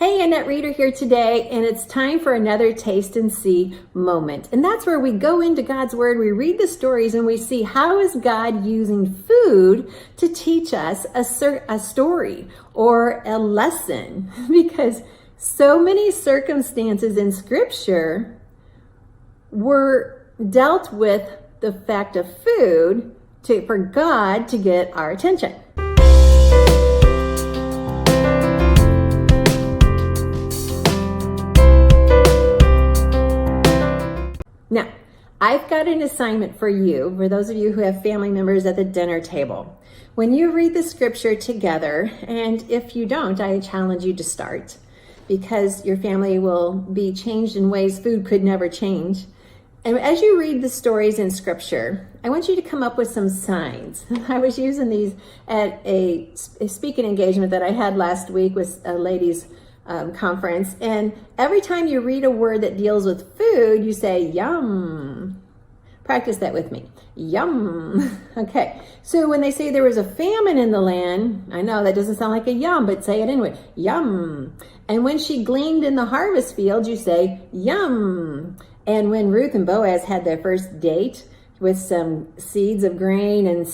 Hey, Annette Reader here today, and it's time for another Taste and See moment. And that's where we go into God's Word, we read the stories, and we see how is God using food to teach us a story or a lesson. Because so many circumstances in Scripture were dealt with the fact of food for God to get our attention. Now, I've got an assignment for you, for those of you who have family members at the dinner table. When you read the scripture together, and if you don't, I challenge you to start, because your family will be changed in ways food could never change. And as you read the stories in scripture, I want you to come up with some signs. I was using these at a speaking engagement that I had last week with a ladies' conference, and every time you read a word that deals with food, you say yum. Practice that with me. Yum. Okay, so when they say there was a famine in the land, I know that doesn't sound like a yum, but say it anyway. Yum. And when she gleaned in the harvest field, you say yum. And when Ruth and Boaz had their first date with some seeds of grain and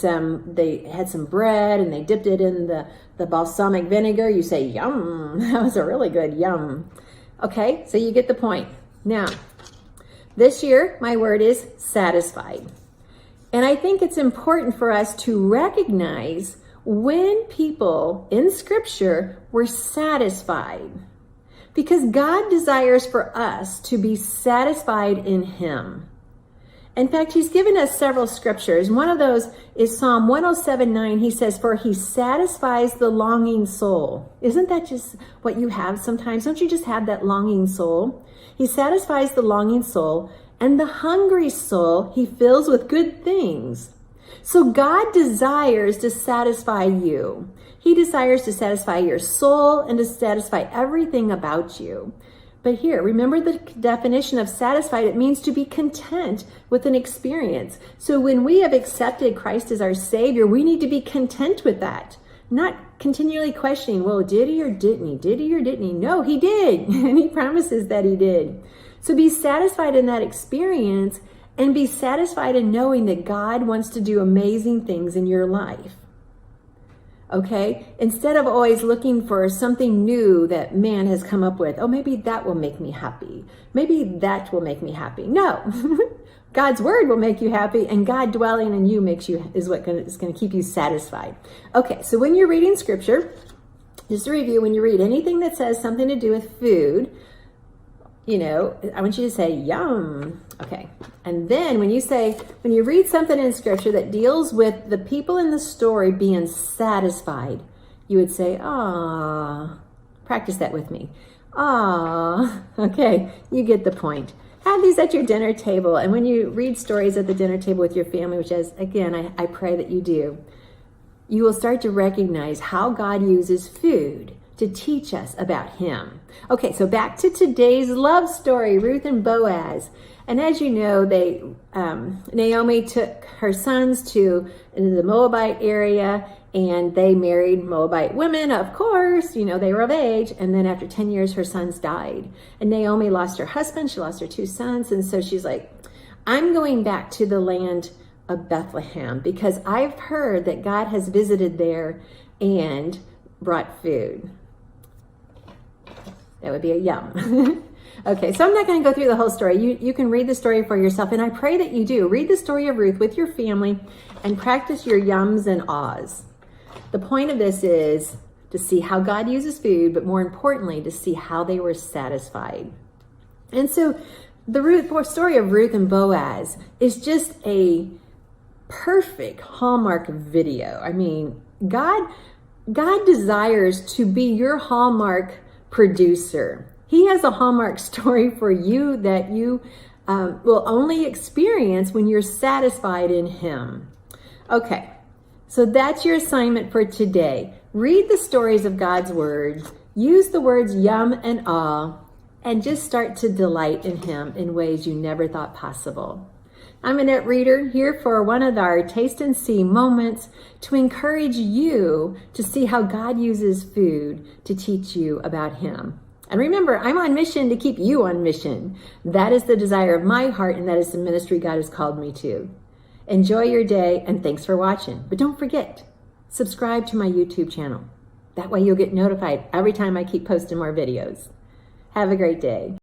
they had some bread and they dipped it in the balsamic vinegar, you say yum. That was a really good yum. Okay, so you get the point. Now, this year, my word is satisfied. And I think it's important for us to recognize when people in Scripture were satisfied. Because God desires for us to be satisfied in Him. In fact, He's given us several scriptures. One of those is Psalm 107:9. He says, "For He satisfies the longing soul." Isn't that just what you have sometimes? Don't you just have that longing soul? He satisfies the longing soul, and the hungry soul He fills with good things. So God desires to satisfy you. He desires to satisfy your soul and to satisfy everything about you. But here, remember the definition of satisfied. It means to be content with an experience. So when we have accepted Christ as our Savior, we need to be content with that. Not continually questioning, well, did He or didn't He? Did He or didn't He? No, He did. And He promises that He did. So be satisfied in that experience and be satisfied in knowing that God wants to do amazing things in your life. Okay, instead of always looking for something new that man has come up with, oh, maybe that will make me happy. Maybe that will make me happy. No, God's word will make you happy, and God dwelling in you is what is going to keep you satisfied. Okay, so when you're reading scripture, just to review, when you read anything that says something to do with food, I want you to say yum. Okay. And then when you read something in scripture that deals with the people in the story being satisfied, you would say, ah. Practice that with me. Ah. Okay. You get the point. Have these at your dinner table. And when you read stories at the dinner table with your family, which is, again, I pray that you do, you will start to recognize how God uses food to teach us about Him. Okay, so back to today's love story, Ruth and Boaz. And as you know, Naomi took her sons to the Moabite area, and they married Moabite women, of course. They were of age. And then after 10 years, her sons died. And Naomi lost her husband. She lost her 2 sons. And so she's like, I'm going back to the land of Bethlehem because I've heard that God has visited there and brought food. That would be a yum. Okay, so I'm not going to go through the whole story. You can read the story for yourself, and I pray that you do. Read the story of Ruth with your family and practice your yums and ahs. The point of this is to see how God uses food, but more importantly, to see how they were satisfied. And so the story of Ruth and Boaz is just a perfect Hallmark video. I mean, God desires to be your Hallmark producer. He has a Hallmark story for you that you will only experience when you're satisfied in Him. Okay, so that's your assignment for today. Read the stories of God's Word, use the words yum and ah, and just start to delight in Him in ways you never thought possible. I'm Annette Reader, here for one of our Taste and See moments to encourage you to see how God uses food to teach you about Him. And remember, I'm on mission to keep you on mission. That is the desire of my heart, and that is the ministry God has called me to. Enjoy your day, and thanks for watching. But don't forget, subscribe to my YouTube channel. That way you'll get notified every time I keep posting more videos. Have a great day.